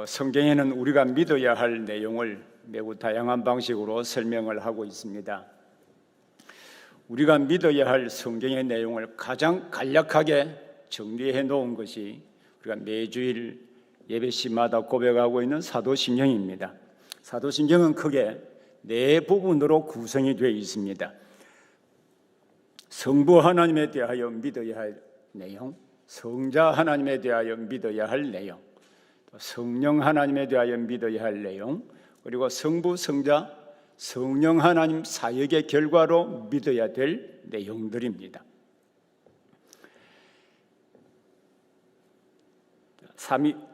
성경에는 우리가 믿어야 할 내용을 매우 다양한 방식으로 설명을 하고 있습니다. 우리가 믿어야 할 성경의 내용을 가장 간략하게 정리해 놓은 것이 우리가 매주일 예배 시마다 고백하고 있는 사도신경입니다. 사도신경은 크게 네 부분으로 구성이 되어 있습니다. 성부 하나님에 대하여 믿어야 할 내용, 성자 하나님에 대하여 믿어야 할 내용, 성령 하나님에 대하여 믿어야 할 내용, 그리고 성부, 성자, 성령 하나님 사역의 결과로 믿어야 될 내용들입니다.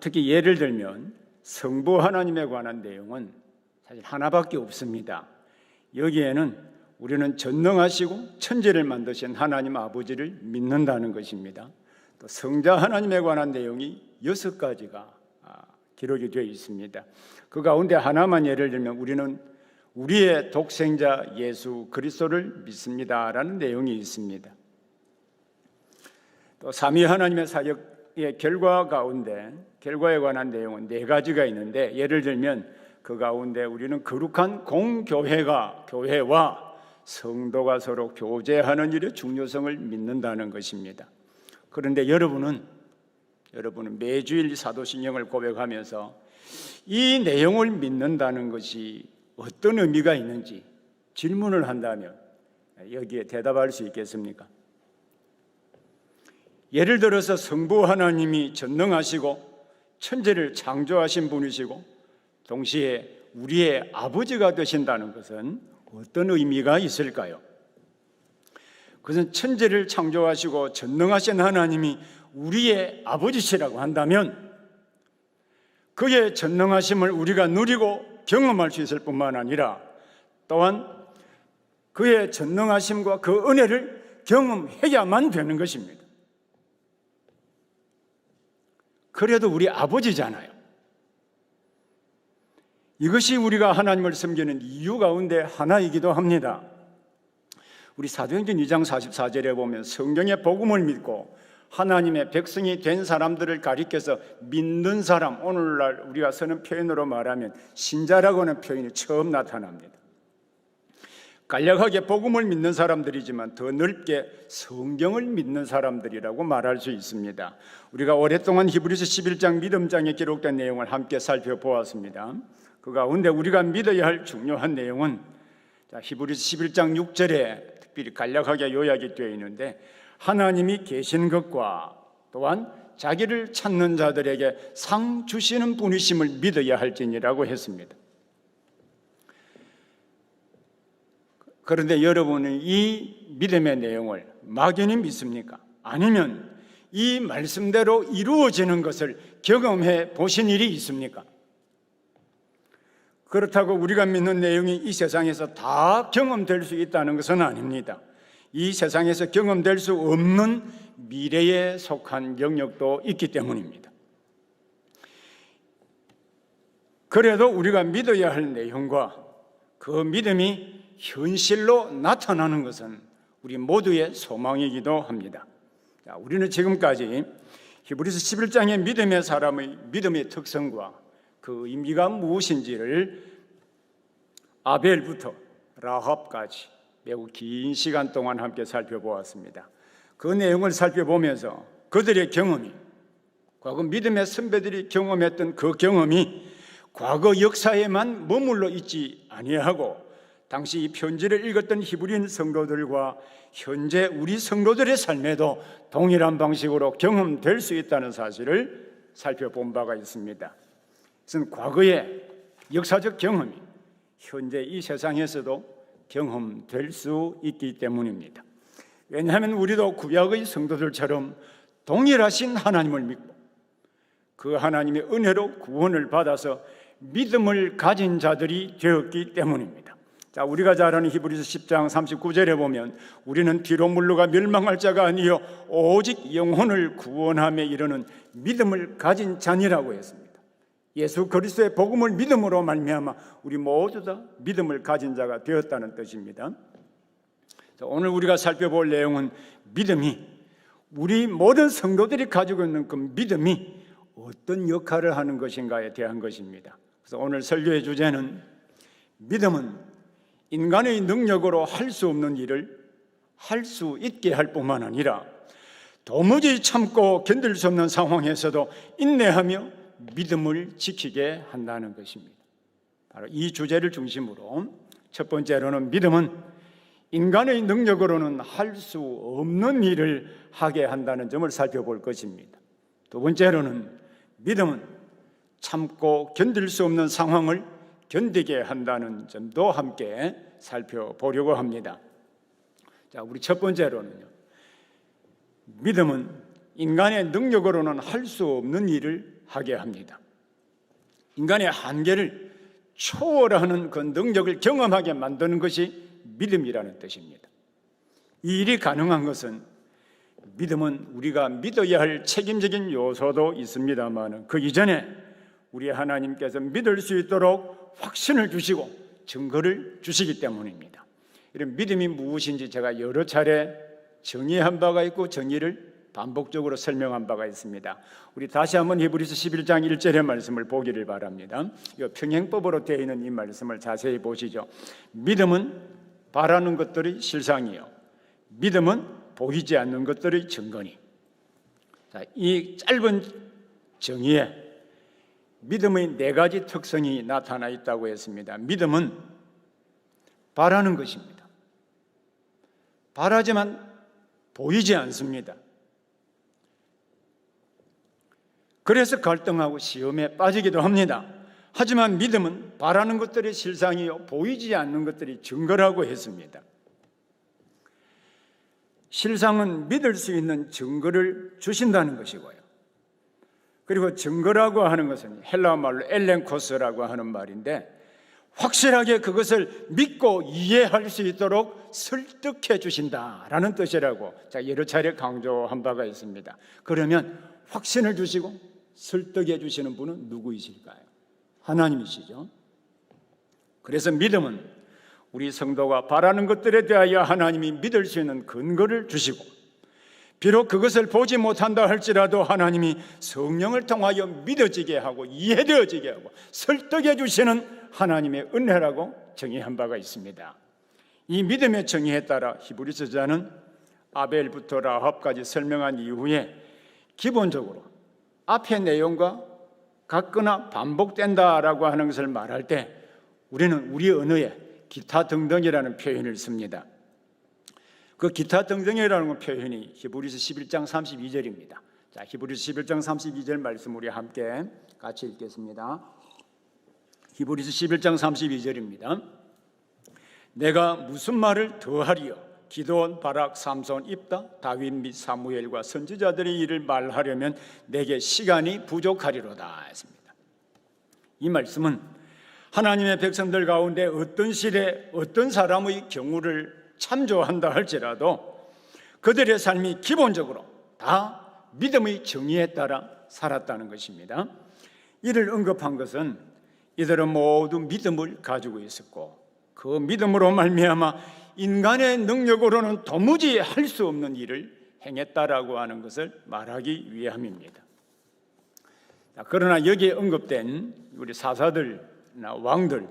특히 예를 들면 성부 하나님에 관한 내용은 사실 하나밖에 없습니다. 여기에는 우리는 전능하시고 천지를 만드신 하나님 아버지를 믿는다는 것입니다. 또 성자 하나님에 관한 내용이 6가지가 기록이 되어 있습니다. 그 가운데 하나만 예를 들면 우리는 우리의 독생자 예수 그리스도를 믿습니다라는 내용이 있습니다. 또 삼위 하나님의 사역의 결과에 관한 내용은 4가지가 있는데, 예를 들면 그 가운데 우리는 거룩한 교회와 성도가 서로 교제하는 일의 중요성을 믿는다는 것입니다. 그런데 여러분은 매주일 사도신경을 고백하면서 이 내용을 믿는다는 것이 어떤 의미가 있는지 질문을 한다면 여기에 대답할 수 있겠습니까? 예를 들어서 성부 하나님이 전능하시고 천지를 창조하신 분이시고 동시에 우리의 아버지가 되신다는 것은 어떤 의미가 있을까요? 그것은 천지를 창조하시고 전능하신 하나님이 우리의 아버지시라고 한다면 그의 전능하심을 우리가 누리고 경험할 수 있을 뿐만 아니라 또한 그의 전능하심과 그 은혜를 경험해야만 되는 것입니다. 그래도 우리 아버지잖아요. 이것이 우리가 하나님을 섬기는 이유 가운데 하나이기도 합니다. 우리 사도행전 2장 44절에 보면 성경의 복음을 믿고 하나님의 백성이 된 사람들을 가리켜서 믿는 사람, 오늘날 우리가 쓰는 표현으로 말하면 신자라고 하는 표현이 처음 나타납니다. 간략하게 복음을 믿는 사람들이지만 더 넓게 성경을 믿는 사람들이라고 말할 수 있습니다. 우리가 오랫동안 히브리서 11장 믿음장에 기록된 내용을 함께 살펴보았습니다. 그 가운데 우리가 믿어야 할 중요한 내용은 히브리서 11장 6절에 특별히 간략하게 요약이 되어 있는데, 하나님이 계신 것과 또한 자기를 찾는 자들에게 상 주시는 분이심을 믿어야 할지니라고 했습니다. 그런데 여러분은 이 믿음의 내용을 막연히 믿습니까? 아니면 이 말씀대로 이루어지는 것을 경험해 보신 일이 있습니까? 그렇다고 우리가 믿는 내용이 이 세상에서 다 경험될 수 있다는 것은 아닙니다. 이 세상에서 경험될 수 없는 미래에 속한 영역도 있기 때문입니다. 그래도 우리가 믿어야 할 내용과 그 믿음이 현실로 나타나는 것은 우리 모두의 소망이기도 합니다. 우리는 지금까지 히브리서 11장의 믿음의 사람의 믿음의 특성과 그 의미가 무엇인지를 아벨부터 라합까지 매우 긴 시간 동안 함께 살펴보았습니다. 그 내용을 살펴보면서 그들의 경험이, 과거 믿음의 선배들이 경험했던 그 경험이 과거 역사에만 머물러 있지 아니하고 당시 이 편지를 읽었던 히브리인 성도들과 현재 우리 성도들의 삶에도 동일한 방식으로 경험될 수 있다는 사실을 살펴본 바가 있습니다. 그것은 과거의 역사적 경험이 현재 이 세상에서도 경험될 수 있기 때문입니다. 왜냐하면 우리도 구약의 성도들처럼 동일하신 하나님을 믿고 그 하나님의 은혜로 구원을 받아서 믿음을 가진 자들이 되었기 때문입니다. 자, 우리가 잘 아는 히브리서 10장 39절에 보면 우리는 뒤로 물러가 멸망할 자가 아니요 오직 영혼을 구원함에 이르는 믿음을 가진 자니라고 했습니다. 예수 그리스도의 복음을 믿음으로 말미암아 우리 모두 다 믿음을 가진 자가 되었다는 뜻입니다. 오늘 우리가 살펴볼 내용은 믿음이, 우리 모든 성도들이 가지고 있는 그 믿음이 어떤 역할을 하는 것인가에 대한 것입니다. 그래서 오늘 설교의 주제는 믿음은 인간의 능력으로 할 수 없는 일을 할 수 있게 할 뿐만 아니라 도무지 참고 견딜 수 없는 상황에서도 인내하며 믿음을 지키게 한다는 것입니다. 바로 이 주제를 중심으로 첫 번째로는 믿음은 인간의 능력으로는 할 수 없는 일을 하게 한다는 점을 살펴볼 것입니다. 두 번째로는 믿음은 참고 견딜 수 없는 상황을 견디게 한다는 점도 함께 살펴보려고 합니다. 자, 우리 첫 번째로는요, 믿음은 인간의 능력으로는 할 수 없는 일을 하게 합니다. 인간의 한계를 초월하는 그 능력을 경험하게 만드는 것이 믿음이라는 뜻입니다. 이 일이 가능한 것은 믿음은 우리가 믿어야 할 책임적인 요소도 있습니다만 그 이전에 우리 하나님께서 믿을 수 있도록 확신을 주시고 증거를 주시기 때문입니다. 이런 믿음이 무엇인지 제가 여러 차례 정의한 바가 있고 정의를 반복적으로 설명한 바가 있습니다. 우리 다시 한번 히브리서 11장 1절의 말씀을 보기를 바랍니다. 이 평행법으로 되어 있는 이 말씀을 자세히 보시죠. 믿음은 바라는 것들의 실상이요, 믿음은 보이지 않는 것들의 증거니. 자, 이 짧은 정의에 믿음의 네 가지 특성이 나타나 있다고 했습니다. 믿음은 바라는 것입니다. 바라지만 보이지 않습니다. 그래서 갈등하고 시험에 빠지기도 합니다. 하지만 믿음은 바라는 것들이 실상이요, 보이지 않는 것들이 증거라고 했습니다. 실상은 믿을 수 있는 증거를 주신다는 것이고요. 그리고 증거라고 하는 것은 헬라어 말로 엘렌코스라고 하는 말인데 확실하게 그것을 믿고 이해할 수 있도록 설득해 주신다라는 뜻이라고 여러 차례 강조한 바가 있습니다. 그러면 확신을 주시고 설득해 주시는 분은 누구이실까요? 하나님이시죠. 그래서 믿음은 우리 성도가 바라는 것들에 대하여 하나님이 믿을 수 있는 근거를 주시고, 비록 그것을 보지 못한다 할지라도 하나님이 성령을 통하여 믿어지게 하고 이해되어지게 하고 설득해 주시는 하나님의 은혜라고 정의한 바가 있습니다. 이 믿음의 정의에 따라 히브리서자는 아벨부터 라합까지 설명한 이후에 기본적으로 앞의 내용과 같거나 반복된다라고 하는 것을 말할 때 우리는 우리 언어에 기타 등등이라는 표현을 씁니다. 그 기타 등등이라는 표현이 히브리서 11장 32절입니다. 자, 히브리서 11장 32절 말씀 우리 함께 같이 읽겠습니다. 히브리서 11장 32절입니다. 내가 무슨 말을 더하리요? 기드온, 바락, 삼손, 입다, 다윗 및 사무엘과 선지자들의 일을 말하려면 내게 시간이 부족하리로다 했습니다. 이 말씀은 하나님의 백성들 가운데 어떤 시대 어떤 사람의 경우를 참조한다 할지라도 그들의 삶이 기본적으로 다 믿음의 정의에 따라 살았다는 것입니다. 이를 언급한 것은 이들은 모두 믿음을 가지고 있었고 그 믿음으로 말미암아 인간의 능력으로는 도무지 할 수 없는 일을 행했다라고 하는 것을 말하기 위함입니다. 그러나 여기에 언급된 우리 사사들이나 왕들,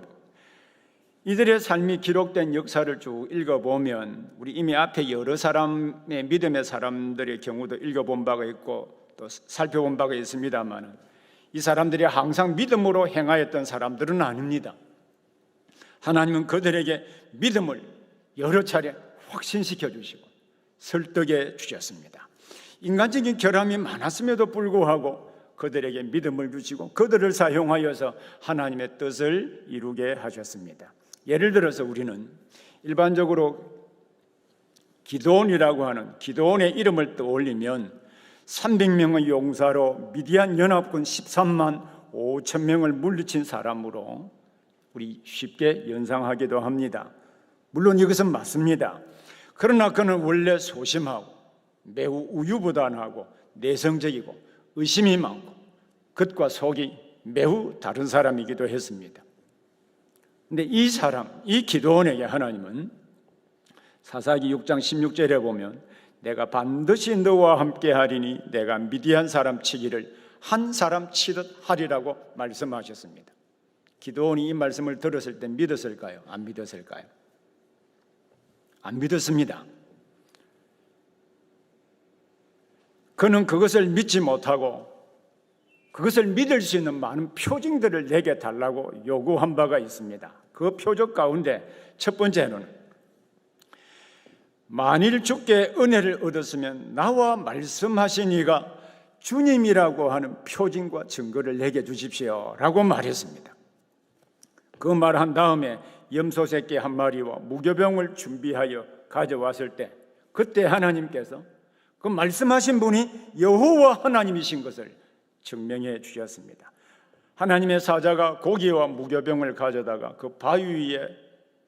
이들의 삶이 기록된 역사를 쭉 읽어보면 우리 이미 앞에 여러 사람의 믿음의 사람들의 경우도 읽어본 바가 있고 또 살펴본 바가 있습니다만 이 사람들이 항상 믿음으로 행하였던 사람들은 아닙니다. 하나님은 그들에게 믿음을 여러 차례 확신시켜 주시고 설득해 주셨습니다. 인간적인 결함이 많았음에도 불구하고 그들에게 믿음을 주시고 그들을 사용하여서 하나님의 뜻을 이루게 하셨습니다. 예를 들어서 우리는 일반적으로 기드온이라고 하는 기드온의 이름을 떠올리면 300명의 용사로 미디안 연합군 13만 5천 명을 물리친 사람으로 우리 쉽게 연상하기도 합니다. 물론 이것은 맞습니다. 그러나 그는 원래 소심하고 매우 우유부단하고 내성적이고 의심이 많고 겉과 속이 매우 다른 사람이기도 했습니다. 근데 이 사람, 이 기드온에게 하나님은 사사기 6장 16절에 보면 내가 반드시 너와 함께 하리니 내가 미디안 사람 치기를 한 사람 치듯 하리라고 말씀하셨습니다. 기드온이 이 말씀을 들었을 때 믿었을까요? 안 믿었을까요? 안 믿었습니다. 그는 그것을 믿지 못하고 그것을 믿을 수 있는 많은 표징들을 내게 달라고 요구한 바가 있습니다. 그 표적 가운데 첫 번째는 만일 주께 은혜를 얻었으면 나와 말씀하신 이가 주님이라고 하는 표징과 증거를 내게 주십시오 라고 말했습니다. 그 말한 다음에 염소 새끼 한 마리와 무교병을 준비하여 가져왔을 때 그때 하나님께서 그 말씀하신 분이 여호와 하나님이신 것을 증명해 주셨습니다. 하나님의 사자가 고기와 무교병을 가져다가 그 바위 위에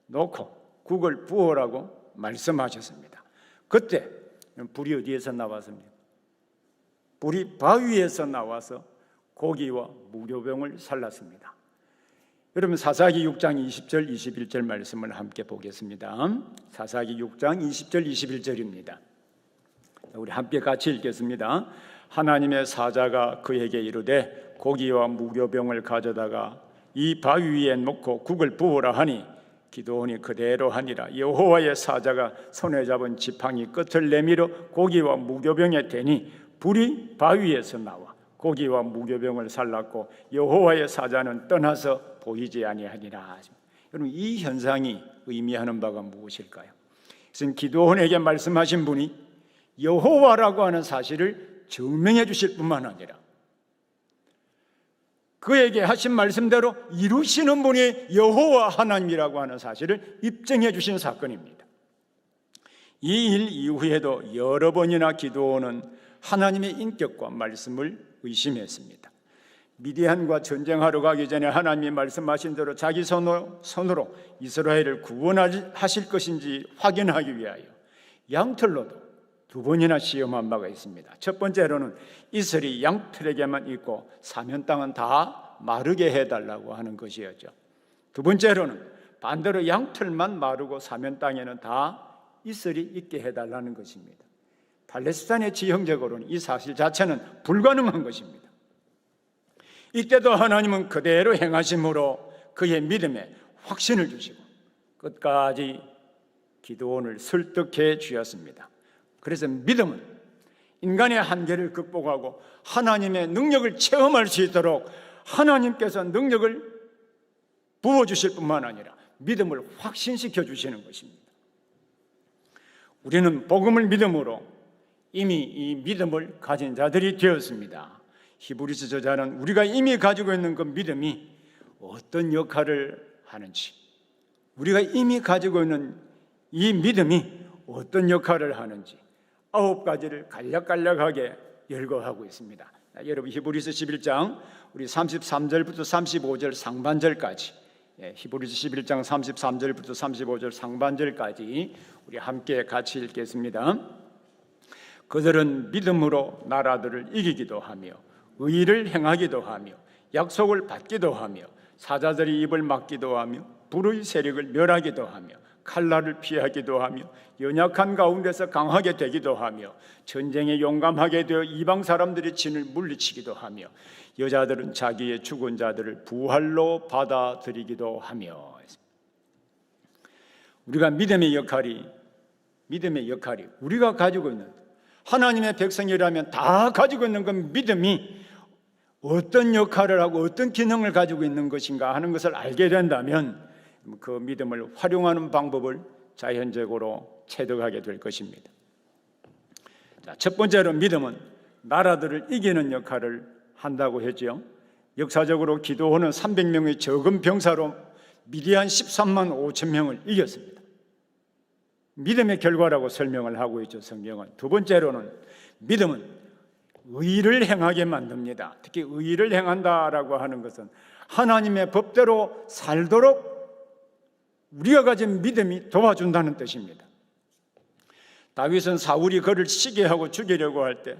놓고 국을 부으라고 말씀하셨습니다. 그때 불이 어디에서 나왔습니까? 불이 바위에서 나와서 고기와 무교병을 살랐습니다. 여러분 사사기 6장 20절 21절 말씀을 함께 보겠습니다. 사사기 6장 20절 21절입니다. 우리 함께 같이 읽겠습니다. 하나님의 사자가 그에게 이르되 고기와 무교병을 가져다가 이 바위 위에 놓고 국을 부으라 하니 기드온이 그대로 하니라. 여호와의 사자가 손에 잡은 지팡이 끝을 내밀어 고기와 무교병에 대니 불이 바위에서 나와 고기와 무교병을 살랐고 여호와의 사자는 떠나서 보이지 아니하니라. 여러분 이 현상이 의미하는 바가 무엇일까요? 그것은 기드온에게 말씀하신 분이 여호와라고 하는 사실을 증명해 주실 뿐만 아니라 그에게 하신 말씀대로 이루시는 분이 여호와 하나님이라고 하는 사실을 입증해 주신 사건입니다. 이 일 이후에도 여러 번이나 기드온은 하나님의 인격과 말씀을 의심했습니다. 미디안과 전쟁하러 가기 전에 하나님이 말씀하신 대로 자기 손으로 이스라엘을 구원하실 것인지 확인하기 위하여 양털로도 두 번이나 시험한 바가 있습니다. 첫 번째로는 이슬이 양털에게만 있고 사면 땅은 다 마르게 해달라고 하는 것이었죠. 두 번째로는 반대로 양털만 마르고 사면 땅에는 다 이슬이 있게 해달라는 것입니다. 팔레스타인의 지형적으로는 이 사실 자체는 불가능한 것입니다. 이때도 하나님은 그대로 행하심으로 그의 믿음에 확신을 주시고 끝까지 기드온을 설득해 주셨습니다. 그래서 믿음은 인간의 한계를 극복하고 하나님의 능력을 체험할 수 있도록 하나님께서 능력을 부어주실 뿐만 아니라 믿음을 확신시켜 주시는 것입니다. 우리는 복음을 믿음으로 이미 이 믿음을 가진 자들이 되었습니다. 히브리서 저자는 우리가 이미 가지고 있는 그 믿음이 어떤 역할을 하는지, 우리가 이미 가지고 있는 이 믿음이 어떤 역할을 하는지 9가지를 간략간략하게 열거하고 있습니다. 여러분 히브리서 11장 우리 33절부터 35절 상반절까지, 히브리서 11장 33절부터 35절 상반절까지 우리 함께 같이 읽겠습니다. 그들은 믿음으로 나라들을 이기기도 하며 의를 행하기도 하며 약속을 받기도 하며 사자들이 입을 막기도 하며 불의 세력을 멸하기도 하며 칼날을 피하기도 하며 연약한 가운데서 강하게 되기도 하며 전쟁에 용감하게 되어 이방 사람들의 진을 물리치기도 하며 여자들은 자기의 죽은 자들을 부활로 받아들이기도 하며. 우리가 믿음의 역할이 우리가 가지고 있는 하나님의 백성이라면 다 가지고 있는 그 믿음이 어떤 역할을 하고 어떤 기능을 가지고 있는 것인가 하는 것을 알게 된다면 그 믿음을 활용하는 방법을 자연적으로 체득하게 될 것입니다. 자, 첫 번째로 믿음은 나라들을 이기는 역할을 한다고 했죠. 역사적으로 기드온은 300명의 적은 병사로 미디안 13만 5천 명을 이겼습니다. 믿음의 결과라고 설명을 하고 있죠, 성경은. 두 번째로는 믿음은 의를 행하게 만듭니다. 특히 의를 행한다라고 하는 것은 하나님의 법대로 살도록 우리가 가진 믿음이 도와준다는 뜻입니다. 다윗은 사울이 그를 시기하고 죽이려고 할 때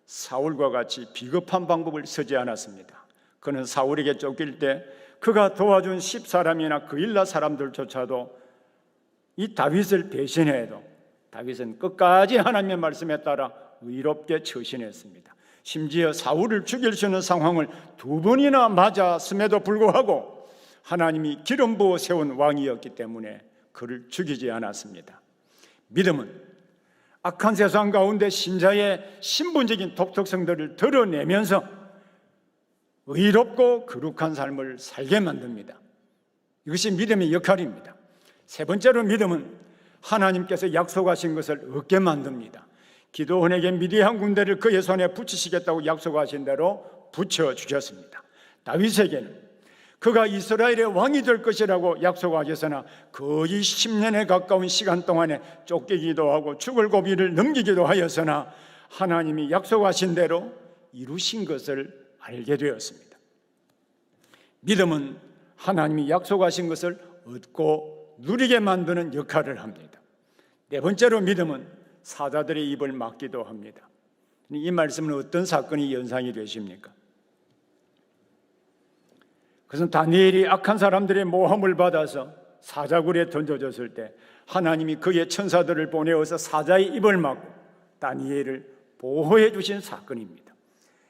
사울과 같이 비겁한 방법을 쓰지 않았습니다. 그는 사울에게 쫓길 때 그가 도와준 10사람이나 그 일라 사람들조차도 이 다윗을 배신해도 다윗은 끝까지 하나님의 말씀에 따라 의롭게 처신했습니다. 심지어 사울을 죽일 수 있는 상황을 2번이나 맞았음에도 불구하고 하나님이 기름 부어 세운 왕이었기 때문에 그를 죽이지 않았습니다. 믿음은 악한 세상 가운데 신자의 신분적인 독특성들을 드러내면서 의롭고 거룩한 삶을 살게 만듭니다. 이것이 믿음의 역할입니다. 세 번째로 믿음은 하나님께서 약속하신 것을 얻게 만듭니다. 기드온에게 미디안 군대를 그의 손에 붙이시겠다고 약속하신 대로 붙여주셨습니다. 다윗에게는 그가 이스라엘의 왕이 될 것이라고 약속하셨으나 거의 10년에 가까운 시간 동안에 쫓기기도 하고 죽을 고비를 넘기기도 하였으나 하나님이 약속하신 대로 이루신 것을 알게 되었습니다. 믿음은 하나님이 약속하신 것을 얻고 누리게 만드는 역할을 합니다. 네 번째로 믿음은 사자들의 입을 막기도 합니다. 이 말씀은 어떤 사건이 연상이 되십니까? 그것은 다니엘이 악한 사람들의 모함을 받아서 사자굴에 던져졌을 때 하나님이 그의 천사들을 보내어서 사자의 입을 막고 다니엘을 보호해 주신 사건입니다.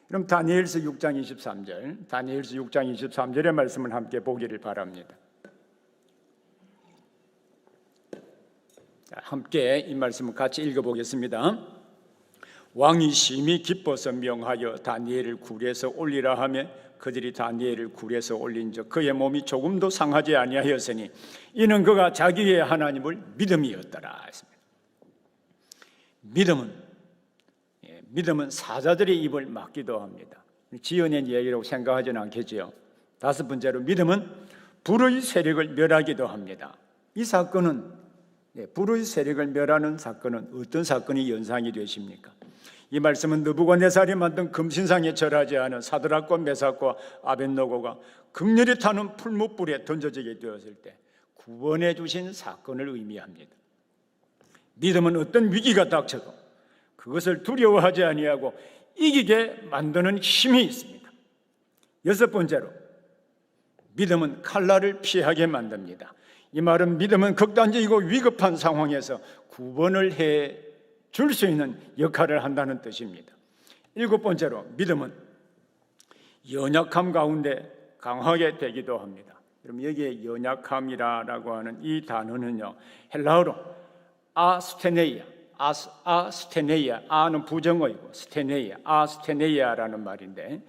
그럼 다니엘서 6장 23절, 다니엘서 6장 23절의 말씀을 함께 보기를 바랍니다. 함께 이 말씀을 같이 읽어보겠습니다. 왕이 심히 기뻐서 명하여 다니엘을 굴에서 올리라 하며 그들이 다니엘을 굴에서 올린즉 그의 몸이 조금도 상하지 아니하였으니 이는 그가 자기의 하나님을 믿음이었더라 했습니다. 믿음은 사자들의 입을 막기도 합니다. 지어낸 이야기라고 생각하지는 않겠지요. 다섯 번째로 믿음은 불의 세력을 멸하기도 합니다. 이 사건은 불의 세력을 멸하는 사건은 어떤 사건이 연상이 되십니까? 이 말씀은 느부갓네살이 만든 금신상에 절하지 않은 사드락과 메삭과 아벳노고가 극렬히 타는 풀무불에 던져지게 되었을 때 구원해 주신 사건을 의미합니다. 믿음은 어떤 위기가 닥쳐도 그것을 두려워하지 아니하고 이기게 만드는 힘이 있습니다. 여섯 번째로 믿음은 칼날을 피하게 만듭니다. 이 말은 믿음은 극단적이고 위급한 상황에서 구원을 해 줄 수 있는 역할을 한다는 뜻입니다. 일곱 번째로 믿음은 연약함 가운데 강하게 되기도 합니다. 그럼 여기에 연약함이라고 하는 이 단어는요, 헬라어로 아스테네이아, 아는 부정어이고 아스테네이아라는 말인데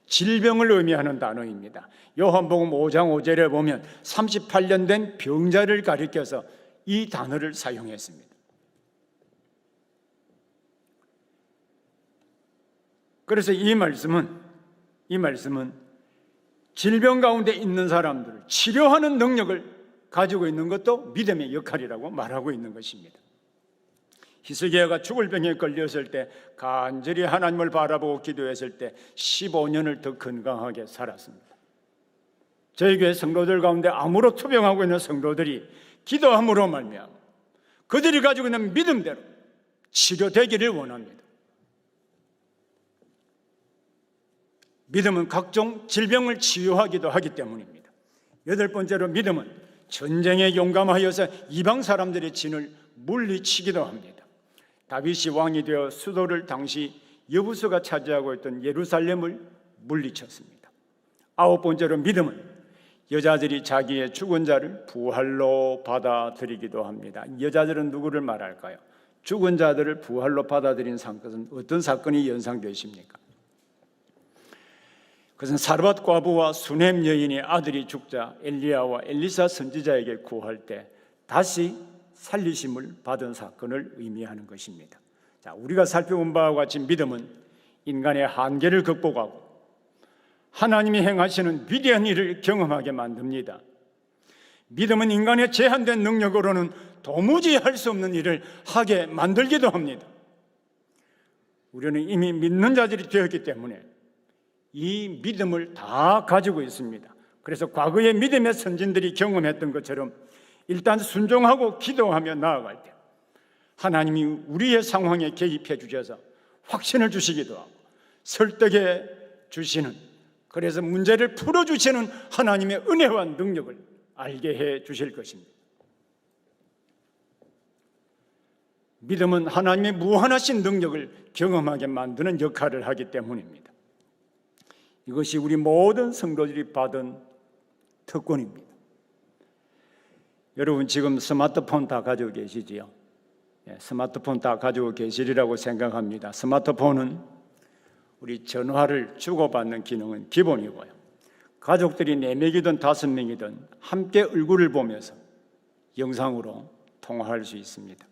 질병을 의미하는 단어입니다. 요한복음 5장 5절에 보면 38년 된 병자를 가리켜서 이 단어를 사용했습니다. 그래서 이 말씀은 질병 가운데 있는 사람들을 치료하는 능력을 가지고 있는 것도 믿음의 역할이라고 말하고 있는 것입니다. 히스기야가 죽을 병에 걸렸을 때 간절히 하나님을 바라보고 기도했을 때 15년을 더 건강하게 살았습니다. 저희 교회 성도들 가운데 암으로 투병하고 있는 성도들이 기도함으로 말미암아 그들이 가지고 있는 믿음대로 치료되기를 원합니다. 믿음은 각종 질병을 치유하기도 하기 때문입니다. 여덟 번째로 믿음은 전쟁에 용감하여서 이방 사람들의 진을 물리치기도 합니다. 다윗이 왕이 되어 수도를 당시 여부수가 차지하고 있던 예루살렘을 물리쳤습니다. 아홉 번째로 믿음은 여자들이 자기의 죽은 자를 부활로 받아들이기도 합니다. 여자들은 누구를 말할까요? 죽은 자들을 부활로 받아들인 사건은 어떤 사건이 연상되십니까? 그것은 사르밧 과부와 수넴 여인의 아들이 죽자 엘리야와 엘리사 선지자에게 구할 때 다시 살리심을 받은 사건을 의미하는 것입니다. 자, 우리가 살펴본 바와 같이 믿음은 인간의 한계를 극복하고 하나님이 행하시는 위대한 일을 경험하게 만듭니다. 믿음은 인간의 제한된 능력으로는 도무지 할 수 없는 일을 하게 만들기도 합니다. 우리는 이미 믿는 자들이 되었기 때문에 이 믿음을 다 가지고 있습니다. 그래서 과거의 믿음의 선진들이 경험했던 것처럼 일단 순종하고 기도하며 나아갈 때 하나님이 우리의 상황에 개입해 주셔서 확신을 주시기도 하고 설득해 주시는, 그래서 문제를 풀어주시는 하나님의 은혜와 능력을 알게 해 주실 것입니다. 믿음은 하나님의 무한하신 능력을 경험하게 만드는 역할을 하기 때문입니다. 이것이 우리 모든 성도들이 받은 특권입니다. 여러분 지금 스마트폰 다 가지고 계시지요? 스마트폰 다 가지고 계시리라고 생각합니다. 스마트폰은 우리 전화를 주고받는 기능은 기본이고요. 가족들이 4명이든 5명이든 함께 얼굴을 보면서 영상으로 통화할 수 있습니다.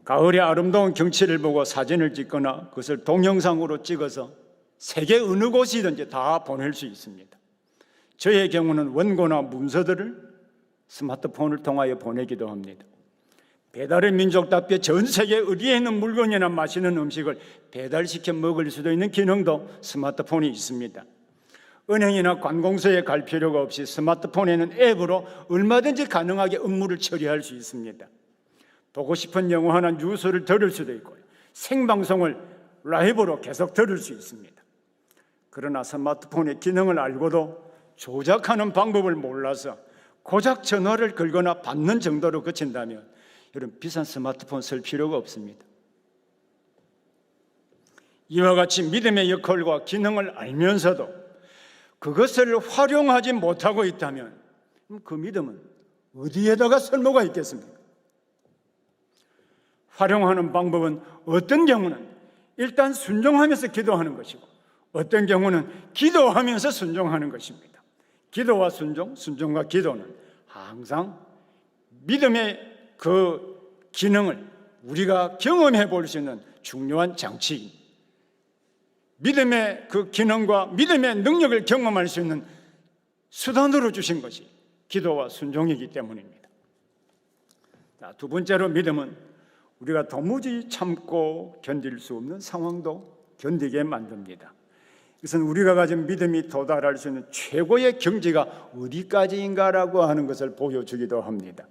가을의 아름다운 경치를 보고 사진을 찍거나 그것을 동영상으로 찍어서 세계 어느 곳이든지 다 보낼 수 있습니다. 저의 경우는 원고나 문서들을 스마트폰을 통하여 보내기도 합니다. 배달의 민족답게 전 세계 어디에 있는 물건이나 맛있는 음식을 배달시켜 먹을 수도 있는 기능도 스마트폰이 있습니다. 은행이나 관공서에 갈 필요가 없이 스마트폰에는 앱으로 얼마든지 가능하게 업무를 처리할 수 있습니다. 보고 싶은 영화나 뉴스를 들을 수도 있고요. 생방송을 라이브로 계속 들을 수 있습니다. 그러나 스마트폰의 기능을 알고도 조작하는 방법을 몰라서 고작 전화를 걸거나 받는 정도로 그친다면 여러분 비싼 스마트폰 쓸 필요가 없습니다. 이와 같이 믿음의 역할과 기능을 알면서도 그것을 활용하지 못하고 있다면 그 믿음은 어디에다가 쓸모가 있겠습니까? 활용하는 방법은 어떤 경우는 일단 순종하면서 기도하는 것이고 어떤 경우는 기도하면서 순종하는 것입니다. 기도와 순종, 순종과 기도는 항상 믿음의 그 기능을 우리가 경험해 볼 수 있는 중요한 장치입니다. 믿음의 그 기능과 믿음의 능력을 경험할 수 있는 수단으로 주신 것이 기도와 순종이기 때문입니다. 자, 두 번째로 믿음은 우리가 도무지 참고 견딜 수 없는 상황도 견디게 만듭니다. 이것은 우리가 가진 믿음이 도달할 수 있는 최고의 경지가 어디까지인가라고 하는 것을 보여주기도 합니다.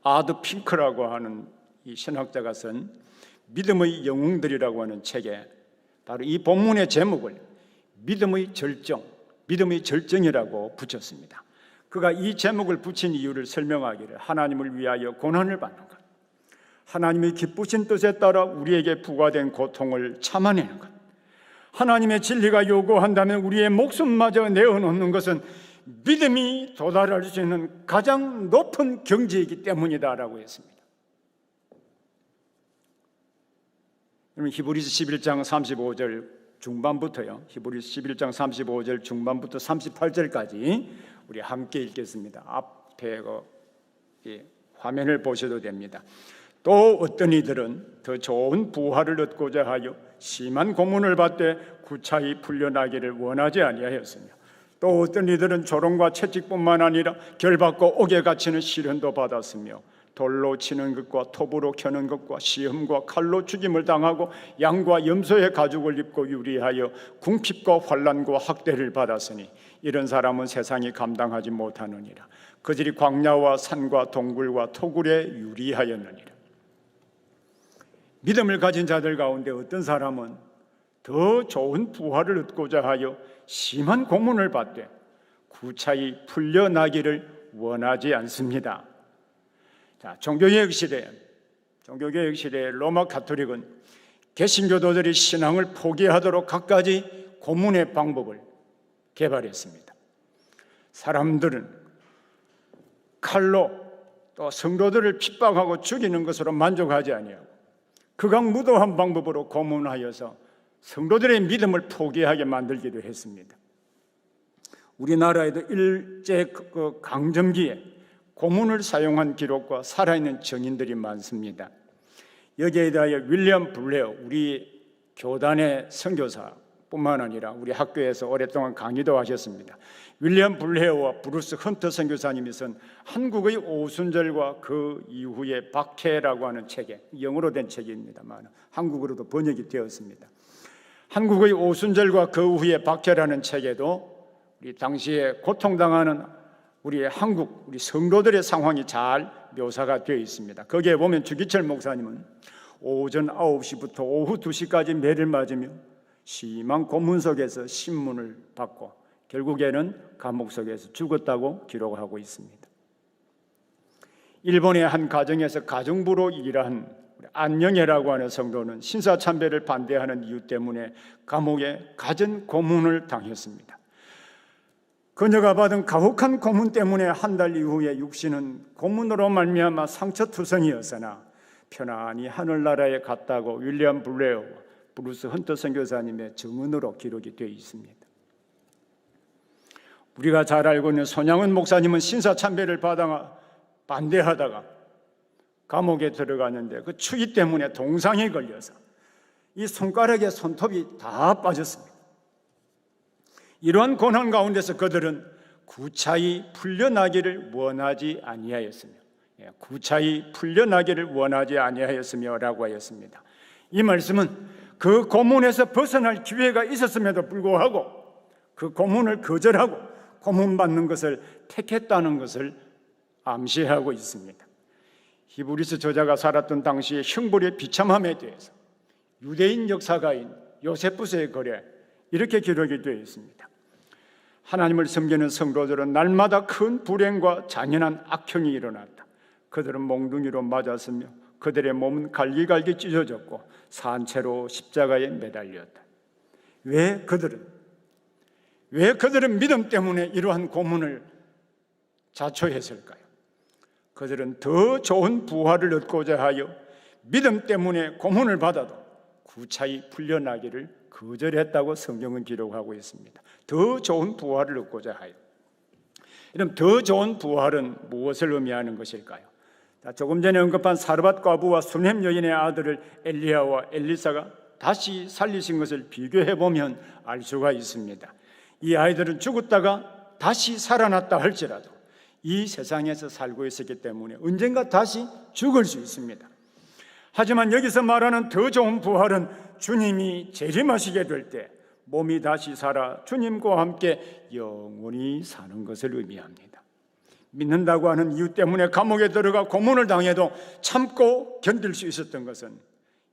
아드 핑크라고 하는 이 신학자가 쓴 믿음의 영웅들이라고 하는 책에 바로 이 본문의 제목을 믿음의 절정, 믿음의 절정이라고 붙였습니다. 그가 이 제목을 붙인 이유를 설명하기를 하나님을 위하여 고난을 받는 것, 하나님의 기쁘신 뜻에 따라 우리에게 부과된 고통을 참아내는 것, 하나님의 진리가 요구한다면 우리의 목숨마저 내어놓는 것은 믿음이 도달할 수 있는 가장 높은 경지이기 때문이다라고 했습니다. 히브리서 11장 35절 중반부터요. 히브리서 11장 35절 중반부터 38절까지 우리 함께 읽겠습니다. 앞에 화면을 보셔도 됩니다. 또 어떤 이들은 더 좋은 부활을 얻고자 하여 심한 고문을 받되 구차히 풀려나기를 원하지 아니하였으며 또 어떤 이들은 조롱과 채찍뿐만 아니라 결받고 옥에 갇히는 시련도 받았으며 돌로 치는 것과 톱으로 켜는 것과 시험과 칼로 죽임을 당하고 양과 염소의 가죽을 입고 유리하여 궁핍과 환난과 학대를 받았으니 이런 사람은 세상이 감당하지 못하느니라. 그들이 광야와 산과 동굴과 토굴에 유리하였느니라. 믿음을 가진 자들 가운데 어떤 사람은 더 좋은 부활을 얻고자 하여 심한 고문을 받되 구차히 풀려나기를 원하지 않습니다. 자, 종교개혁 시대 로마 가톨릭은 개신교도들이 신앙을 포기하도록 갖가지 고문의 방법을 개발했습니다. 사람들은 칼로 또 성도들을 핍박하고 죽이는 것으로 만족하지 아니하고 극악무도한 방법으로 고문하여서 성도들의 믿음을 포기하게 만들기도 했습니다. 우리나라에도 일제 강점기에 고문을 사용한 기록과 살아있는 증인들이 많습니다. 여기에 대하여 윌리엄 블레어, 우리 교단의 선교사뿐만 아니라 우리 학교에서 오랫동안 강의도 하셨습니다. 윌리엄 블레어와 브루스 헌터 선교사님이 쓴 한국의 오순절과 그 이후의 박해라고 하는 책에, 영어로 된 책입니다만 한국어로도 번역이 되었습니다. 한국의 오순절과 그 후의 박해라는 책에도 우리 당시에 고통당하는 우리 한국, 우리 성도들의 상황이 잘 묘사가 되어 있습니다. 거기에 보면 주기철 목사님은 오전 9시부터 오후 2시까지 매를 맞으며 심한 고문 속에서 신문을 받고 결국에는 감옥 속에서 죽었다고 기록하고 있습니다. 일본의 한 가정에서 가정부로 일한 안영애라고 하는 성도는 신사참배를 반대하는 이유 때문에 감옥에 갖은 고문을 당했습니다. 그녀가 받은 가혹한 고문 때문에 한 달 이후에 육신은 고문으로 말미암아 상처투성이었으나 편안히 하늘나라에 갔다고 윌리엄 블레어와 브루스 헌터 선교사님의 증언으로 기록이 되어 있습니다. 우리가 잘 알고 있는 손양은 목사님은 신사참배를 반대하다가 감옥에 들어갔는데 그 추위 때문에 동상에 걸려서 이 손가락에 손톱이 다 빠졌습니다. 이러한 고난 가운데서 그들은 구차히 풀려나기를 원하지 아니하였으며, 구차히 풀려나기를 원하지 아니하였으며라고 하였습니다. 이 말씀은 그 고문에서 벗어날 기회가 있었음에도 불구하고 그 고문을 거절하고 고문받는 것을 택했다는 것을 암시하고 있습니다. 히브리서 저자가 살았던 당시의 형벌의 비참함에 대해서 유대인 역사가인 요세푸스의 글에 이렇게 기록이 되어 있습니다. 하나님을 섬기는 성도들은 날마다 큰 불행과 잔인한 악행이 일어났다. 그들은 몽둥이로 맞았으며 그들의 몸은 갈기갈기 찢어졌고 산채로 십자가에 매달렸다. 왜 그들은 믿음 때문에 이러한 고문을 자초했을까요? 그들은 더 좋은 부활을 얻고자 하여 믿음 때문에 고문을 받아도 구차히 풀려나기를 거절했다고 성경은 기록하고 있습니다. 더 좋은 부활을 얻고자 하여. 이런 더 좋은 부활은 무엇을 의미하는 것일까요? 조금 전에 언급한 사르밧 과부와 수넴 여인의 아들을 엘리야와 엘리사가 다시 살리신 것을 비교해 보면 알 수가 있습니다. 이 아이들은 죽었다가 다시 살아났다 할지라도 이 세상에서 살고 있었기 때문에 언젠가 다시 죽을 수 있습니다. 하지만 여기서 말하는 더 좋은 부활은 주님이 재림하시게 될 때 몸이 다시 살아 주님과 함께 영원히 사는 것을 의미합니다. 믿는다고 하는 이유 때문에 감옥에 들어가 고문을 당해도 참고 견딜 수 있었던 것은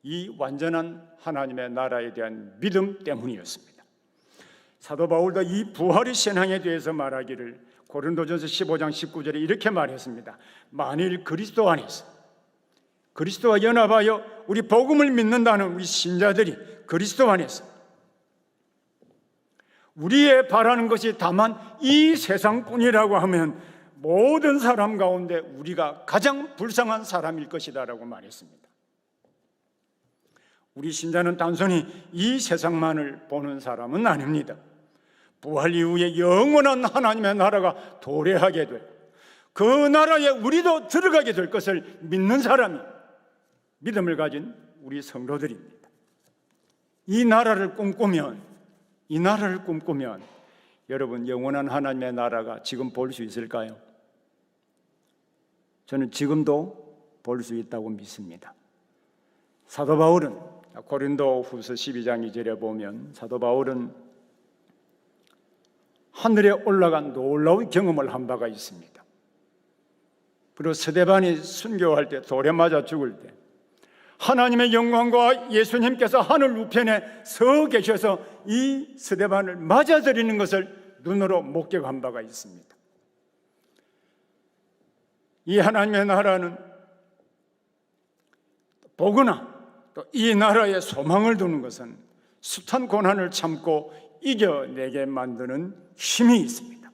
이 완전한 하나님의 나라에 대한 믿음 때문이었습니다. 사도 바울도 이 부활의 신앙에 대해서 말하기를 고린도전서 15장 19절에 이렇게 말했습니다. 만일 그리스도 안에서 그리스도와 연합하여 우리 복음을 믿는다는 우리 신자들이 그리스도 안에서 우리의 바라는 것이 다만 이 세상뿐이라고 하면 모든 사람 가운데 우리가 가장 불쌍한 사람일 것이다라고 말했습니다. 우리 신자는 단순히 이 세상만을 보는 사람은 아닙니다. 부활 이후에 영원한 하나님의 나라가 도래하게 될 그 나라에 우리도 들어가게 될 것을 믿는 사람이 믿음을 가진 우리 성도들입니다. 이 나라를 꿈꾸면 여러분 영원한 하나님의 나라가 지금 볼 수 있을까요? 저는 지금도 볼 수 있다고 믿습니다. 사도 바울은 고린도 후서 12장 2절에 보면 사도 바울은 하늘에 올라간 놀라운 경험을 한 바가 있습니다. 그리고 스데반이 순교할 때 돌에 맞아 죽을 때 하나님의 영광과 예수님께서 하늘 우편에 서 계셔서 이 스데반을 맞아들이는 것을 눈으로 목격한 바가 있습니다. 이 하나님의 나라는 보거나 또 이 나라에 소망을 두는 것은 숱한 고난을 참고 이겨내게 만드는 힘이 있습니다.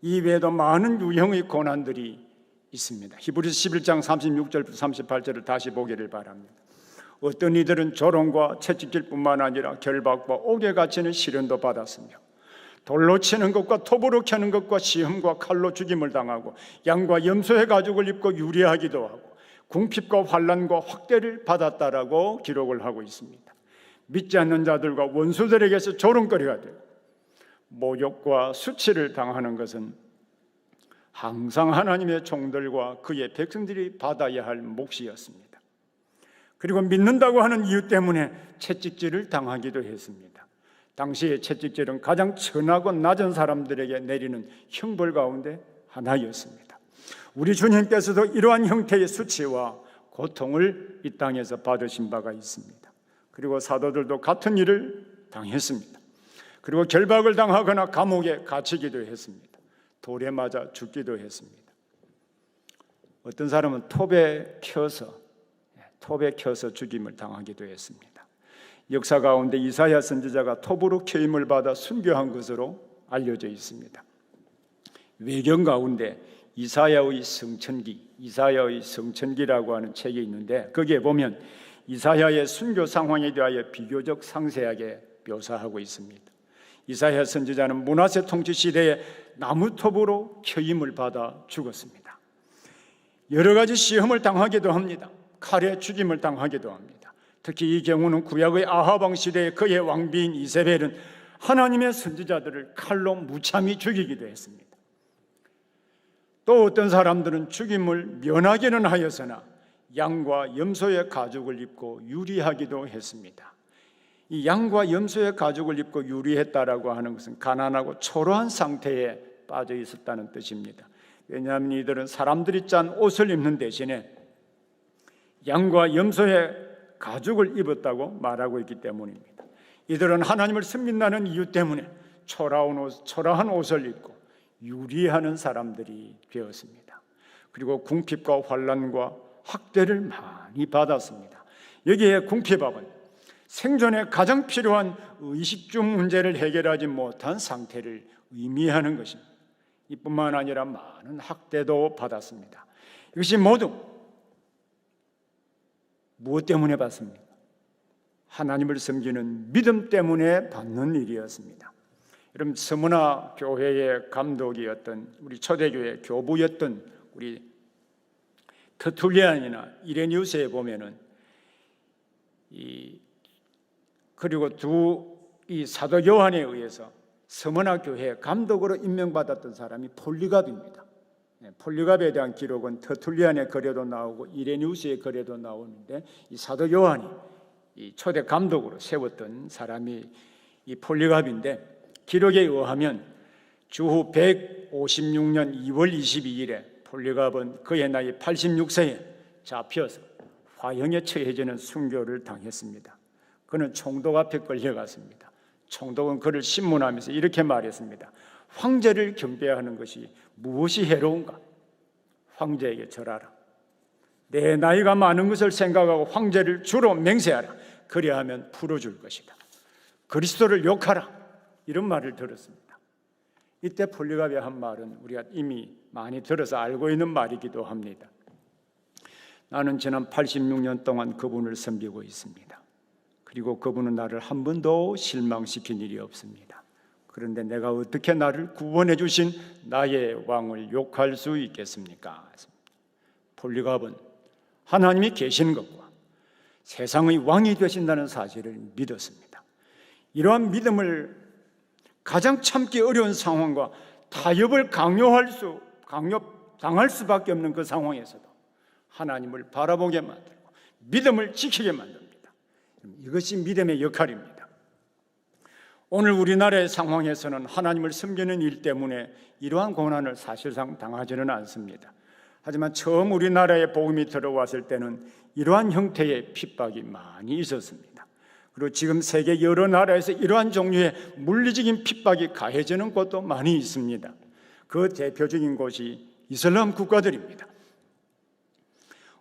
이 외에도 많은 유형의 고난들이 있습니다. 히브리서 11장 36절부터 38절을 다시 보기를 바랍니다. 어떤 이들은 조롱과 채찍질 뿐만 아니라 결박과 옥에 갇히는 시련도 받았으며 돌로 치는 것과 톱으로 캐는 것과 시험과 칼로 죽임을 당하고 양과 염소의 가죽을 입고 유리하기도 하고 궁핍과 환난과 확대를 받았다라고 기록을 하고 있습니다. 믿지 않는 자들과 원수들에게서 조롱거리가 되고 모욕과 수치를 당하는 것은 항상 하나님의 종들과 그의 백성들이 받아야 할 몫이었습니다. 그리고 믿는다고 하는 이유 때문에 채찍질을 당하기도 했습니다. 당시의 채찍질은 가장 천하고 낮은 사람들에게 내리는 형벌 가운데 하나였습니다. 우리 주님께서도 이러한 형태의 수치와 고통을 이 땅에서 받으신 바가 있습니다. 그리고 사도들도 같은 일을 당했습니다. 그리고 결박을 당하거나 감옥에 갇히기도 했습니다. 돌에 맞아 죽기도 했습니다. 어떤 사람은 톱에 켜서 죽임을 당하기도 했습니다. 역사 가운데 이사야 선지자가 톱으로 켜임을 받아 순교한 것으로 알려져 있습니다. 외경 가운데 이사야의 성천기라고 하는 책이 있는데 거기에 보면 이사야의 순교 상황에 대하여 비교적 상세하게 묘사하고 있습니다. 이사야 선지자는 므낫세 통치 시대에 나무톱으로 켜임을 받아 죽었습니다. 여러 가지 시험을 당하기도 합니다. 칼에 죽임을 당하기도 합니다. 특히 이 경우는 구약의 아합 왕 시대에 그의 왕비인 이세벨은 하나님의 선지자들을 칼로 무참히 죽이기도 했습니다. 또 어떤 사람들은 죽임을 면하기는 하였으나 양과 염소의 가죽을 입고 유리하기도 했습니다. 이 양과 염소의 가죽을 입고 유리했다라고 하는 것은 가난하고 초라한 상태에 빠져 있었다는 뜻입니다. 왜냐하면 이들은 사람들이 짠 옷을 입는 대신에 양과 염소의 가죽을 입었다고 말하고 있기 때문입니다. 이들은 하나님을 섬긴다는 이유 때문에 초라한 옷을 입고 유리하는 사람들이 되었습니다. 그리고 궁핍과 환난과 학대를 많이 받았습니다. 여기에 궁핍함은 생존에 가장 필요한 의식주 문제를 해결하지 못한 상태를 의미하는 것입니다. 이뿐만 아니라 많은 학대도 받았습니다. 이것이 모두 무엇 때문에 받습니까? 하나님을 섬기는 믿음 때문에 받는 일이었습니다. 여러분, 스무나 교회의 감독이었던 우리 초대교회 교부였던 우리 터툴리안이나 이레니우스에 보면은 그리고 이 사도 요한에 의해서 스무나 교회 감독으로 임명받았던 사람이 폴리갑입니다. 폴리갑에 대한 기록은 터툴리안의 글에도 나오고 이레니우스의 글에도 나오는데 이 사도 요한이 이 초대 감독으로 세웠던 사람이 이 폴리갑인데 기록에 의하면 주후 156년 2월 22일에 폴리갑은 그의 나이 86세에 잡혀서 화형에 처해지는 순교를 당했습니다. 그는 총독 앞에 끌려갔습니다. 총독은 그를 신문하면서 이렇게 말했습니다. 황제를 경배하는 것이 무엇이 해로운가? 황제에게 절하라. 내 나이가 많은 것을 생각하고 황제를 주로 맹세하라. 그리하면 풀어줄 것이다. 그리스도를 욕하라. 이런 말을 들었습니다. 이때 폴리갑이 한 말은 우리가 이미 많이 들어서 알고 있는 말이기도 합니다. 나는 지난 86년 동안 그분을 섬기고 있습니다. 그리고 그분은 나를 한 번도 실망시킨 일이 없습니다. 그런데 내가 어떻게 나를 구원해 주신 나의 왕을 욕할 수 있겠습니까? 폴리갑은 하나님이 계시는 것과 세상의 왕이 되신다는 사실을 믿었습니다. 이러한 믿음을 가장 참기 어려운 상황과 타협을 강요당할 수밖에 없는 그 상황에서도 하나님을 바라보게 만들고 믿음을 지키게 만듭니다. 이것이 믿음의 역할입니다. 오늘 우리나라의 상황에서는 하나님을 섬기는 일 때문에 이러한 고난을 사실상 당하지는 않습니다. 하지만 처음 우리나라에 복음이 들어왔을 때는 이러한 형태의 핍박이 많이 있었습니다. 그리고 지금 세계 여러 나라에서 이러한 종류의 물리적인 핍박이 가해지는 곳도 많이 있습니다. 그 대표적인 곳이 이슬람 국가들입니다.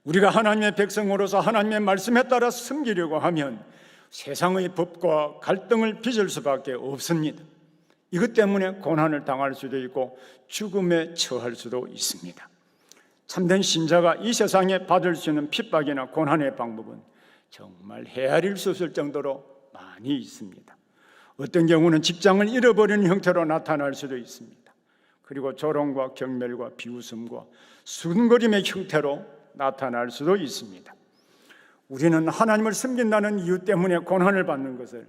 우리가 하나님의 백성으로서 하나님의 말씀에 따라 섬기려고 하면 세상의 법과 갈등을 빚을 수밖에 없습니다. 이것 때문에 고난을 당할 수도 있고 죽음에 처할 수도 있습니다. 참된 신자가 이 세상에 받을 수 있는 핍박이나 고난의 방법은 정말 헤아릴 수 없을 정도로 많이 있습니다. 어떤 경우는 직장을 잃어버리는 형태로 나타날 수도 있습니다. 그리고 조롱과 경멸과 비웃음과 수군거림의 형태로 나타날 수도 있습니다. 우리는 하나님을 섬긴다는 이유 때문에 고난을 받는 것을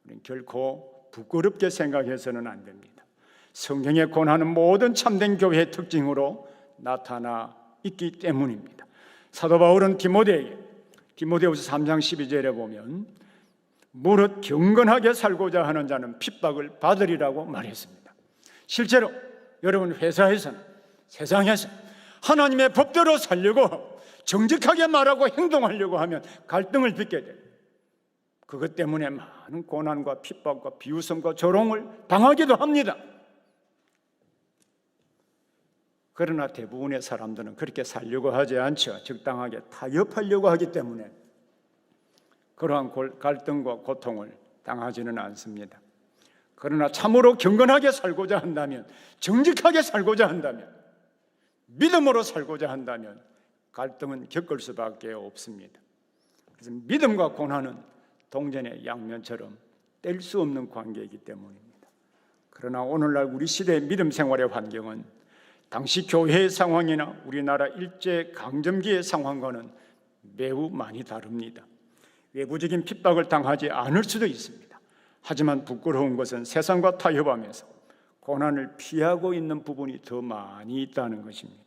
우리는 결코 부끄럽게 생각해서는 안 됩니다. 성경의 고난은 모든 참된 교회의 특징으로 나타나 있기 때문입니다. 사도 바울은 디모데후서 3장 12절에 보면 무릇 경건하게 살고자 하는 자는 핍박을 받으리라고 말했습니다. 실제로 여러분 회사에서는 세상에서 하나님의 법대로 살려고 정직하게 말하고 행동하려고 하면 갈등을 빚게 돼요. 그것 때문에 많은 고난과 핍박과 비웃음과 조롱을 당하기도 합니다. 그러나 대부분의 사람들은 그렇게 살려고 하지 않죠. 적당하게 타협하려고 하기 때문에 그러한 갈등과 고통을 당하지는 않습니다. 그러나 참으로 경건하게 살고자 한다면, 정직하게 살고자 한다면, 믿음으로 살고자 한다면 갈등은 겪을 수밖에 없습니다. 그래서 믿음과 고난은 동전의 양면처럼 뗄 수 없는 관계이기 때문입니다. 그러나 오늘날 우리 시대의 믿음 생활의 환경은 당시 교회의 상황이나 우리나라 일제강점기의 상황과는 매우 많이 다릅니다. 외부적인 핍박을 당하지 않을 수도 있습니다. 하지만 부끄러운 것은 세상과 타협하면서 고난을 피하고 있는 부분이 더 많이 있다는 것입니다.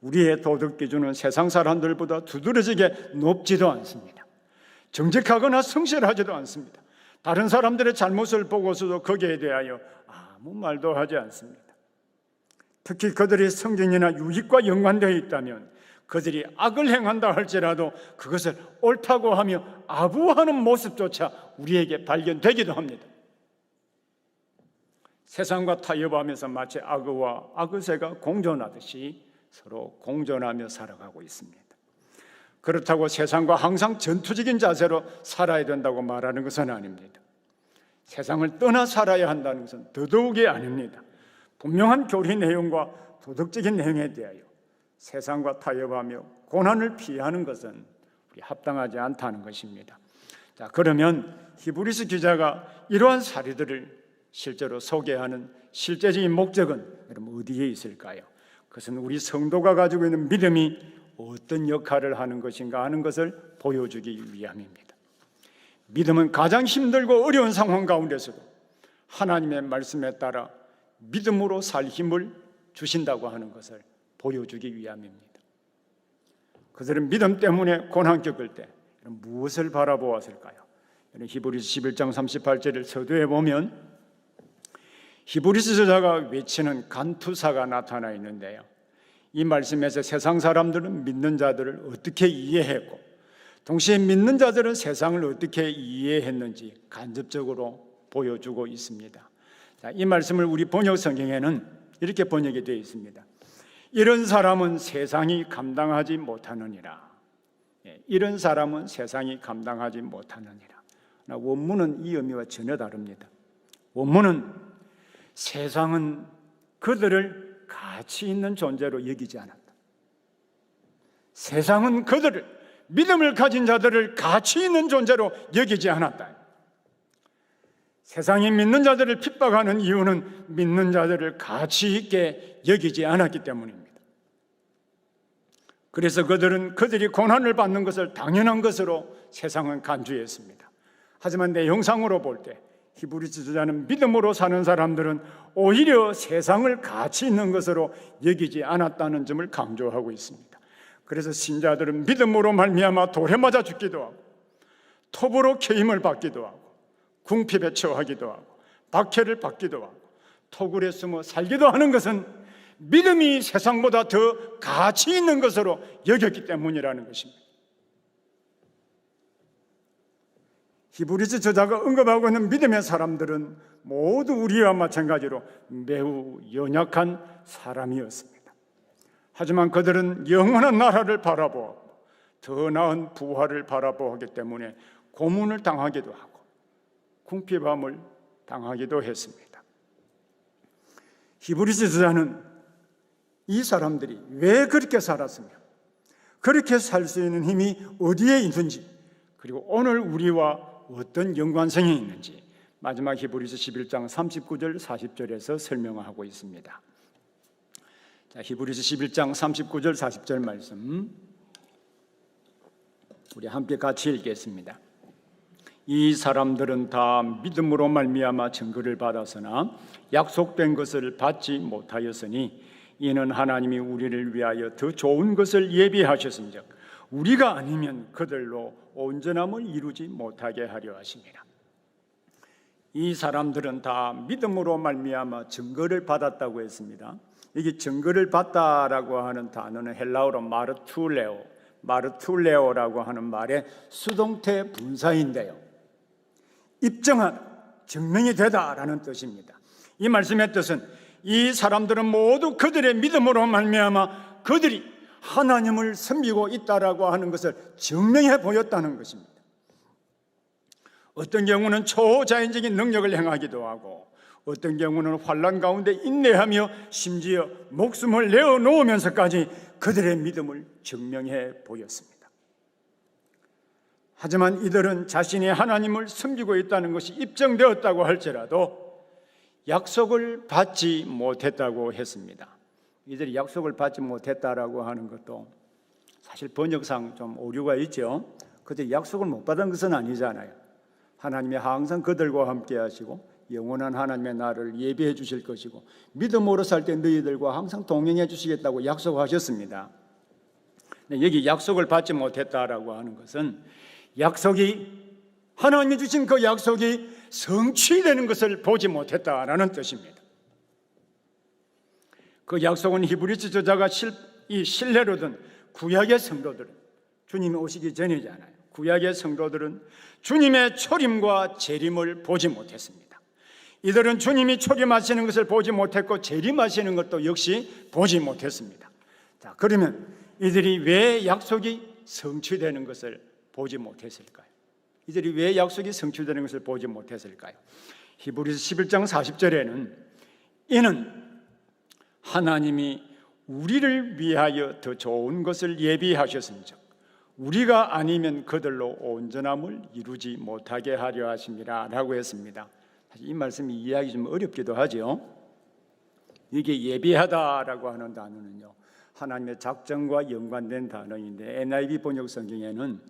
우리의 도덕 기준은 세상 사람들보다 두드러지게 높지도 않습니다. 정직하거나 성실하지도 않습니다. 다른 사람들의 잘못을 보고서도 거기에 대하여 아무 말도 하지 않습니다. 특히 그들의 성진이나 유익과 연관되어 있다면 그들이 악을 행한다 할지라도 그것을 옳다고 하며 아부하는 모습조차 우리에게 발견되기도 합니다. 세상과 타협하면서 마치 악어와 악어새가 공존하듯이 서로 공존하며 살아가고 있습니다. 그렇다고 세상과 항상 전투적인 자세로 살아야 된다고 말하는 것은 아닙니다. 세상을 떠나 살아야 한다는 것은 더더욱이 아닙니다. 분명한 교리 내용과 도덕적인 내용에 대하여 세상과 타협하며 고난을 피하는 것은 우리 합당하지 않다는 것입니다. 자, 그러면 히브리서 기자가 이러한 사례들을 실제로 소개하는 실제적인 목적은 여러분 어디에 있을까요? 그것은 우리 성도가 가지고 있는 믿음이 어떤 역할을 하는 것인가 하는 것을 보여주기 위함입니다. 믿음은 가장 힘들고 어려운 상황 가운데서도 하나님의 말씀에 따라 믿음으로 살 힘을 주신다고 하는 것을 보여주기 위함입니다. 그들은 믿음 때문에 고난 겪을 때 무엇을 바라보았을까요? 히브리서 11장 38절을 서두에 보면 히브리서 저자가 외치는 간투사가 나타나 있는데요, 이 말씀에서 세상 사람들은 믿는 자들을 어떻게 이해했고 동시에 믿는 자들은 세상을 어떻게 이해했는지 간접적으로 보여주고 있습니다. 자, 이 말씀을 우리 번역 성경에는 이렇게 번역이 되어 있습니다. 이런 사람은 세상이 감당하지 못하느니라. 이런 사람은 세상이 감당하지 못하느니라. 원문은 이 의미와 전혀 다릅니다. 원문은 세상은 그들을 가치 있는 존재로 여기지 않았다. 세상은 그들을, 믿음을 가진 자들을 가치 있는 존재로 여기지 않았다. 세상이 믿는 자들을 핍박하는 이유는 믿는 자들을 가치 있게 여기지 않았기 때문입니다. 그래서 그들이 고난을 받는 것을 당연한 것으로 세상은 간주했습니다. 하지만 내용상으로 볼 때 히브리서 저자는 믿음으로 사는 사람들은 오히려 세상을 가치 있는 것으로 여기지 않았다는 점을 강조하고 있습니다. 그래서 신자들은 믿음으로 말미암아 돌에 맞아 죽기도 하고 톱으로 케임을 받기도 하고 궁핍에 처하기도 하고 박해를 받기도 하고 토굴에 숨어 살기도 하는 것은 믿음이 세상보다 더 가치 있는 것으로 여겼기 때문이라는 것입니다. 히브리서 저자가 언급하고 있는 믿음의 사람들은 모두 우리와 마찬가지로 매우 연약한 사람이었습니다. 하지만 그들은 영원한 나라를 바라보고 더 나은 부활을 바라보기 때문에 고문을 당하기도 하고 궁핍함을 당하기도 했습니다. 히브리서 저자는 이 사람들이 왜 그렇게 살았으며 그렇게 살 수 있는 힘이 어디에 있는지, 그리고 오늘 우리와 어떤 연관성이 있는지 마지막 히브리서 11장 39절 40절에서 설명하고 있습니다. 자, 히브리서 11장 39절 40절 말씀 우리 함께 같이 읽겠습니다. 이 사람들은 다 믿음으로 말미암아 증거를 받았으나 약속된 것을 받지 못하였으니 이는 하나님이 우리를 위하여 더 좋은 것을 예비하셨은즉 우리가 아니면 그들로 온전함을 이루지 못하게 하려 하심이라. 이 사람들은 다 믿음으로 말미암아 증거를 받았다고 했습니다. 이게 증거를 받다라고 하는 단어는 헬라어로 마르툴레오라고 하는 말의 수동태 분사인데요, 입증하다, 증명이 되다라는 뜻입니다. 이 말씀의 뜻은 이 사람들은 모두 그들의 믿음으로 말미암아 그들이 하나님을 섬기고 있다라고 하는 것을 증명해 보였다는 것입니다. 어떤 경우는 초자연적인 능력을 행하기도 하고, 어떤 경우는 환난 가운데 인내하며 심지어 목숨을 내어놓으면서까지 그들의 믿음을 증명해 보였습니다. 하지만 이들은 자신이 하나님을 섬기고 있다는 것이 입증되었다고 할지라도 약속을 받지 못했다고 했습니다. 이들이 약속을 받지 못했다라고 하는 것도 사실 번역상 좀 오류가 있죠. 그들이 약속을 못 받은 것은 아니잖아요. 하나님이 항상 그들과 함께 하시고 영원한 하나님의 나라를 예비해 주실 것이고 믿음으로 살 때 너희들과 항상 동행해 주시겠다고 약속하셨습니다. 여기 약속을 받지 못했다라고 하는 것은 약속이, 하나님이 주신 그 약속이 성취되는 것을 보지 못했다라는 뜻입니다. 그 약속은 히브리서 저자가 이 신뢰로든 구약의 성도들은, 주님이 오시기 전이잖아요. 구약의 성도들은 주님의 초림과 재림을 보지 못했습니다. 이들은 주님이 초림하시는 것을 보지 못했고 재림하시는 것도 역시 보지 못했습니다. 자, 그러면 이들이 왜 약속이 성취되는 것을 보지 못했을까요? 이들이 왜 약속이 성취되는 것을 보지 못했을까요? 히브리서 11장 40절에는 이는 하나님이 우리를 위하여 더 좋은 것을 예비하셨은즉 우리가 아니면 그들로 온전함을 이루지 못하게 하려 하심이라 라고 했습니다. 사실 이 말씀이 이해하기 좀 어렵기도 하죠. 이게 예비하다라고 하는 단어는요, 하나님의 작정과 연관된 단어인데 NIV 번역 성경에는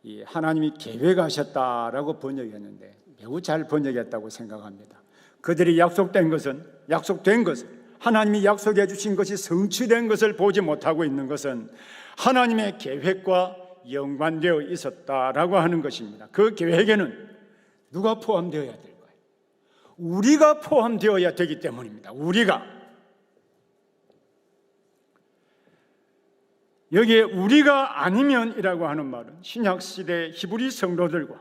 이 하나님이 계획하셨다라고 번역했는데 매우 잘 번역했다고 생각합니다. 그들이 약속된 것은, 하나님이 약속해 주신 것이 성취된 것을 보지 못하고 있는 것은 하나님의 계획과 연관되어 있었다라고 하는 것입니다. 그 계획에는 누가 포함되어야 될까요? 우리가 포함되어야 되기 때문입니다. 우리가. 여기에 우리가 아니면이라고 하는 말은 신약시대 히브리 성도들과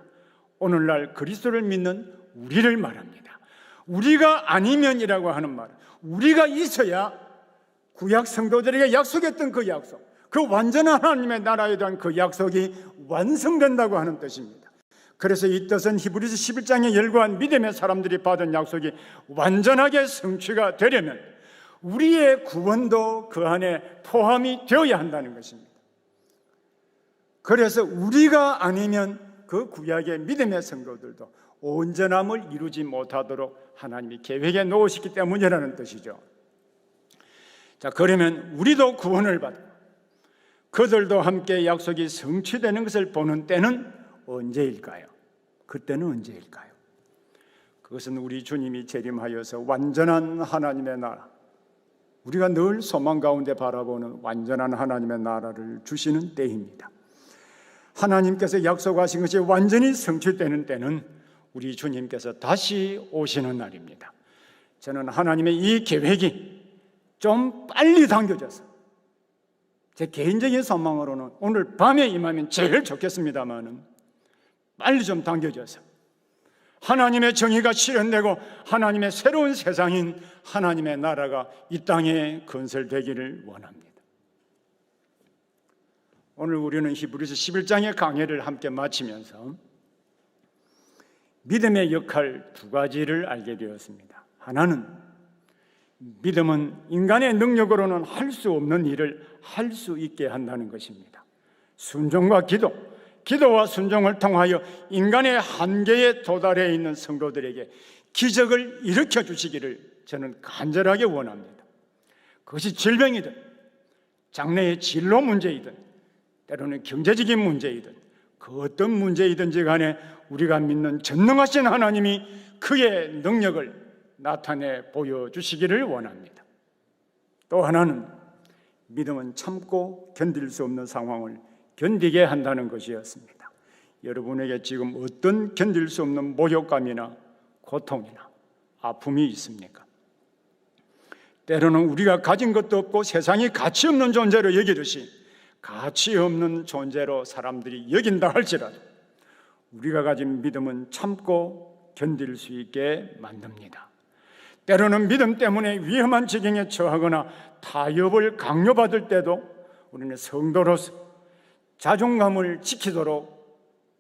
오늘날 그리스도를 믿는 우리를 말합니다. 우리가 아니면이라고 하는 말은 우리가 있어야 구약 성도들에게 약속했던 그 약속, 그 완전한 하나님의 나라에 대한 그 약속이 완성된다고 하는 뜻입니다. 그래서 이 뜻은 히브리서 11장에 열거한 믿음의 사람들이 받은 약속이 완전하게 성취가 되려면 우리의 구원도 그 안에 포함이 되어야 한다는 것입니다. 그래서 우리가 아니면 그 구약의 믿음의 성도들도 온전함을 이루지 못하도록 하나님이 계획에 놓으셨기 때문이라는 뜻이죠. 자, 그러면 우리도 구원을 받고 그들도 함께 약속이 성취되는 것을 보는 때는 언제일까요? 그때는 언제일까요? 그것은 우리 주님이 재림하여서 완전한 하나님의 나라, 우리가 늘 소망 가운데 바라보는 완전한 하나님의 나라를 주시는 때입니다. 하나님께서 약속하신 것이 완전히 성취되는 때는 우리 주님께서 다시 오시는 날입니다. 저는 하나님의 이 계획이 좀 빨리 당겨져서, 제 개인적인 소망으로는 오늘 밤에 임하면 제일 좋겠습니다만은 빨리 좀 당겨져서 하나님의 정의가 실현되고 하나님의 새로운 세상인 하나님의 나라가 이 땅에 건설되기를 원합니다. 오늘 우리는 히브리서 11장의 강해를 함께 마치면서 믿음의 역할 두 가지를 알게 되었습니다. 하나는 믿음은 인간의 능력으로는 할 수 없는 일을 할 수 있게 한다는 것입니다. 순종과 기도와 순종을 통하여 인간의 한계에 도달해 있는 성도들에게 기적을 일으켜 주시기를 저는 간절하게 원합니다. 그것이 질병이든 장래의 진로 문제이든 때로는 경제적인 문제이든 그 어떤 문제이든지 간에 우리가 믿는 전능하신 하나님이 그의 능력을 나타내 보여주시기를 원합니다. 또 하나는 믿음은 참고 견딜 수 없는 상황을 견디게 한다는 것이었습니다. 여러분에게 지금 어떤 견딜 수 없는 모욕감이나 고통이나 아픔이 있습니까? 때로는 우리가 가진 것도 없고 세상이 가치 없는 존재로 여기듯이 가치 없는 존재로 사람들이 여긴다 할지라도 우리가 가진 믿음은 참고 견딜 수 있게 만듭니다. 때로는 믿음 때문에 위험한 지경에 처하거나 타협을 강요받을 때도 우리는 성도로서 자존감을 지키도록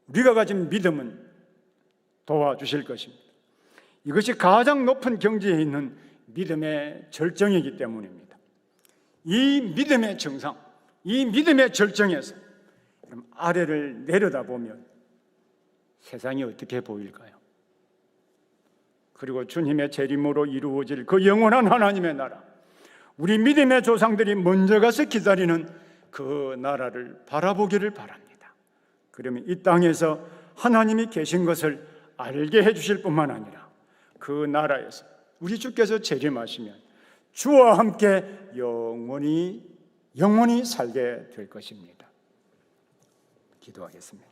우리가 가진 믿음은 도와주실 것입니다. 이것이 가장 높은 경지에 있는 믿음의 절정이기 때문입니다. 이 믿음의 정상, 이 믿음의 절정에서 아래를 내려다보면 세상이 어떻게 보일까요? 그리고 주님의 재림으로 이루어질 그 영원한 하나님의 나라, 우리 믿음의 조상들이 먼저 가서 기다리는 그 나라를 바라보기를 바랍니다. 그러면 이 땅에서 하나님이 계신 것을 알게 해주실 뿐만 아니라 그 나라에서 우리 주께서 재림하시면 주와 함께 영원히 살게 될 것입니다. 기도하겠습니다.